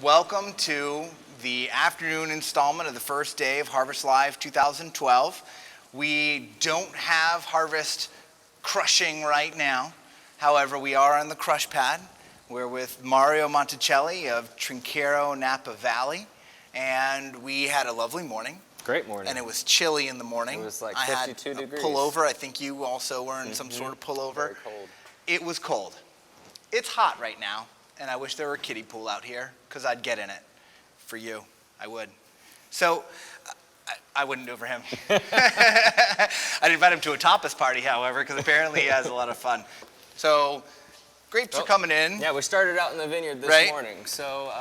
Welcome to the afternoon installment of the first day of Harvest Live 2012. We don't have harvest crushing right now. However, we are on the crush pad. We're with Mario Monticelli of Trinchero Napa Valley, and we had a lovely morning. Great morning. And it was chilly in the morning. It was like 52 I had degrees. A pullover. I think you also were in some sort of pullover. Very cold. It was cold. It's hot right now, and I wish there were a kiddie pool out here, because I'd get in it. For you, I would. So, I wouldn't do it for him. I'd invite him to a tapas party, however, because apparently he has a lot of fun. So, grapes are coming in. Yeah, we started out in the vineyard this morning. So,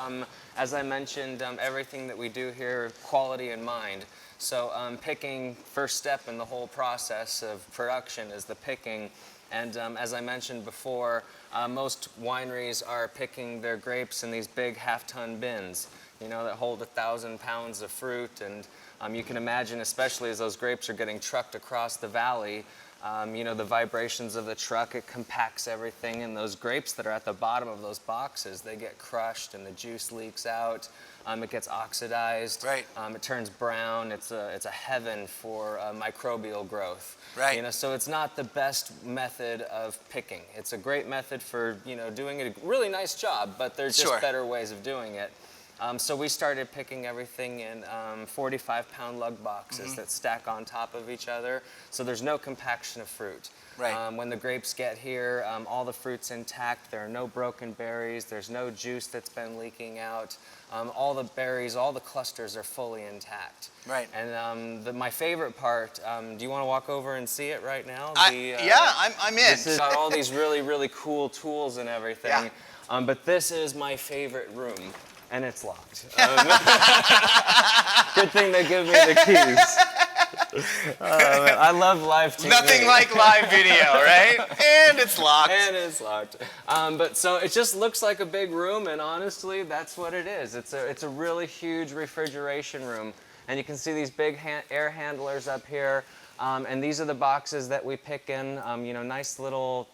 as I mentioned, everything that we do here, quality in mind. So, picking, first step in the whole process of production is the picking. And as I mentioned before, most wineries are picking their grapes in these big half-ton bins, you know, that hold 1,000 pounds of fruit. And you can imagine, especially as those grapes are getting trucked across the valley, you know, the vibrations of the truck, it compacts everything, and those grapes that are at the bottom of those boxes, they get crushed and the juice leaks out. It gets oxidized. Right. It turns brown. It's a heaven for microbial growth. Right. You know, so it's not the best method of picking. It's a great method for, you know, doing a really nice job, but there's just better ways of doing it. So we started picking everything in 45-pound lug boxes that stack on top of each other, so there's no compaction of fruit. Right. When the grapes get here, all the fruit's intact. There are no broken berries. There's no juice that's been leaking out. All the berries, all the clusters are fully intact. Right. And my favorite part, do you want to walk over and see it right now? Yeah, I'm in. This has got all these really, really cool tools and everything. Yeah. But this is my favorite room. And it's locked. Good thing they give me the keys. I love live TV. Nothing like live video, right? And it's locked. And it's locked. But so it just looks like a big room, and honestly, that's what it is. It's a really huge refrigeration room. And you can see these big air handlers up here. And these are the boxes that we pick in, you know, nice little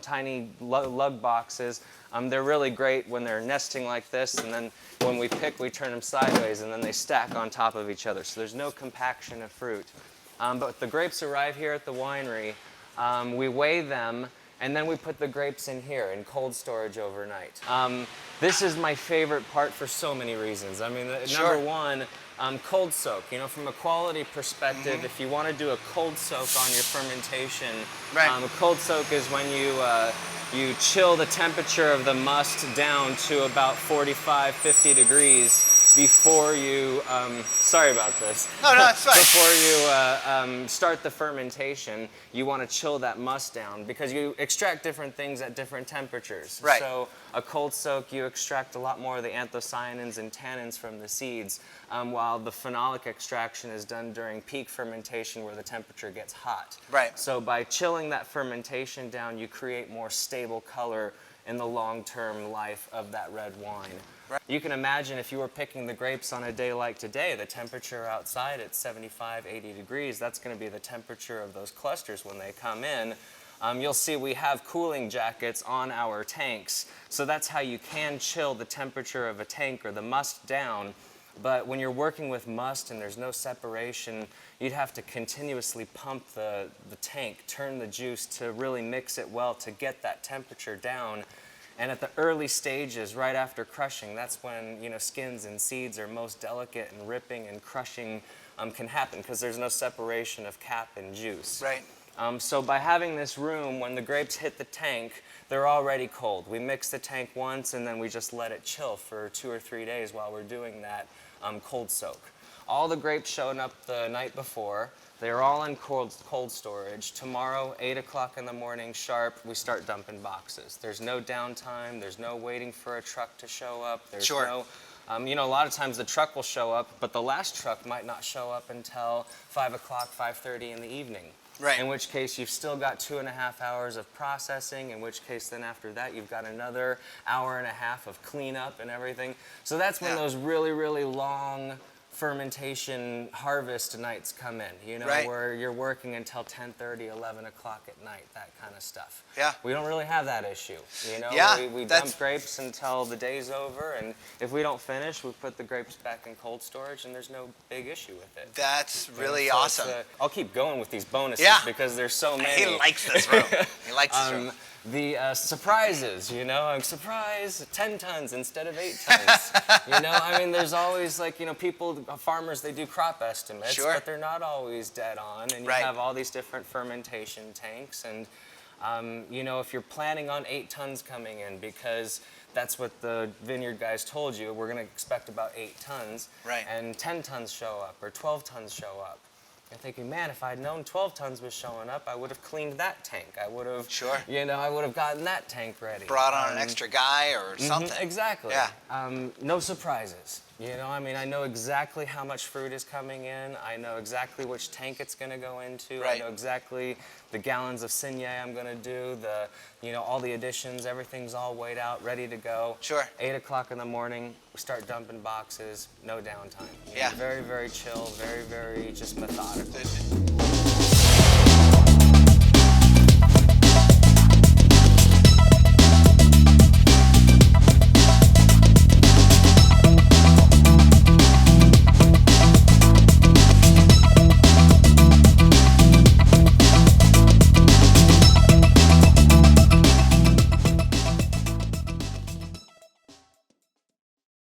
tiny lug boxes. They're really great when they're nesting like this, and then when we pick, we turn them sideways, and then they stack on top of each other. So there's no compaction of fruit. But the grapes arrive here at the winery. We weigh them, and then we put the grapes in here in cold storage overnight. This is my favorite part for so many reasons. I mean, number one, cold soak. You know, from a quality perspective, if you want to do a cold soak on your fermentation, a cold soak is when you chill the temperature of the must down to about 45, 50 degrees before you, sorry about this. No, it's fine. Before you start the fermentation, you want to chill that must down because you extract different things at different temperatures. Right. So a cold soak, you extract a lot more of the anthocyanins and tannins from the seeds, while the phenolic extraction is done during peak fermentation where the temperature gets hot. Right. So by chilling that fermentation down, you create more stable color in the long-term life of that red wine. Right. You can imagine if you were picking the grapes on a day like today, the temperature outside at 75, 80 degrees, that's going to be the temperature of those clusters when they come in. You'll see we have cooling jackets on our tanks, so that's how you can chill the temperature of a tank or the must down. But when you're working with must and there's no separation, you'd have to continuously pump the tank, turn the juice to really mix it well to get that temperature down. And at the early stages, right after crushing, that's when, you know, skins and seeds are most delicate, and ripping and crushing can happen because there's no separation of cap and juice. Right. So by having this room, when the grapes hit the tank, they're already cold. We mix the tank once, and then we just let it chill for 2 or 3 days while we're doing that cold soak. All the grapes showing up the night before. They're all in cold storage. Tomorrow, 8 o'clock in the morning sharp, we start dumping boxes. There's no downtime. There's no waiting for a truck to show up. There's no, you know, a lot of times the truck will show up, but the last truck might not show up until 5 o'clock, 5:30 in the evening. Right. In which case you've still got 2.5 hours of processing, in which case then after that you've got another 1.5 hours of cleanup and everything. So that's when those really, really long fermentation harvest nights come in, you know, Right. where you're working until 10:30, 11 o'clock at night, that kind of stuff. Yeah. We don't really have that issue, you know. Yeah, We that's- dump grapes until the day's over, and if we don't finish, we put the grapes back in cold storage, and there's no big issue with it. That's really So awesome. I'll keep going with these bonuses Yeah. because there's so many. He likes this room. He likes this room. The surprises, you know, I'm surprised 10 tons instead of 8 tons. You know, I mean, there's always like, you know, farmers, they do crop estimates, Sure. but they're not always dead on. And you Right. have all these different fermentation tanks. And, you know, if you're planning on 8 tons coming in, because that's what the vineyard guys told you, we're going to expect about 8 tons. Right. And 10 tons show up or 12 tons show up. I'm thinking, man, if I'd known 12 tons was showing up, I would have cleaned that tank. I would have, Sure. you know, I would have gotten that tank ready. Brought on an extra guy or something. Exactly. Yeah. No surprises. You know, I mean, I know exactly how much fruit is coming in. I know exactly which tank it's going to go into. Right. I know exactly the gallons of Seigneur I'm going to do. You know, all the additions, everything's all weighed out, ready to go. Sure. 8 o'clock in the morning, we start dumping boxes. No downtime. You Yeah. know, very, very chill. Very, very just methodical.